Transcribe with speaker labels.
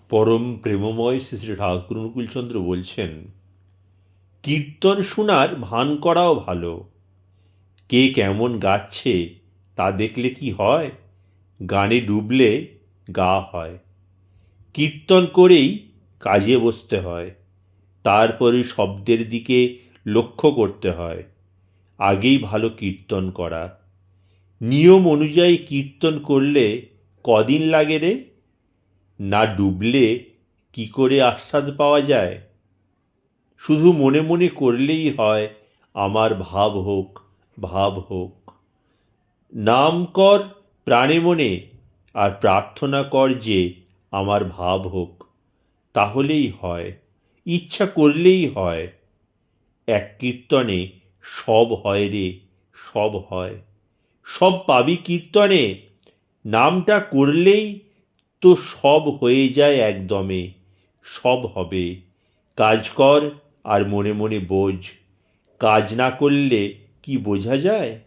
Speaker 1: পরম প্রেমময় শ্রী শ্রী ঠাকুর অনুকূলচন্দ্র বলছেন, কীর্তন শোনার ভান করাও ভালো। কে কেমন গাচ্ছে তা দেখলে কি হয়, গানে ডুবলে গা হয়। কীর্তন করেই কাজে বসতে হয়, তারপরে শব্দের দিকে লক্ষ্য করতে হয়। আগেই ভালো কীর্তন করা। নিয়ম অনুযায়ী কীর্তন করলে কদিন লাগে রে? না ডুবলে কি করে আস্বাদ পাওয়া যায়? শুধু মনে মনে করলেই হয়, আমার ভাব হোক, ভাব হোক। নাম কর প্রাণে মনে, আর প্রার্থনা কর যে আমার ভাব হোক। তাহলেই হয়, ইচ্ছা করলেই হয়। এক কীর্তনে সব হয় রে, সব হয়। সব পাবি কীর্তনে, নামটা করলেই তো সব হয়ে যায় একদমে। সব হবে। কাজ কর আর মনে মনে বোঝ, কাজ না করলে কি বোঝা যায়?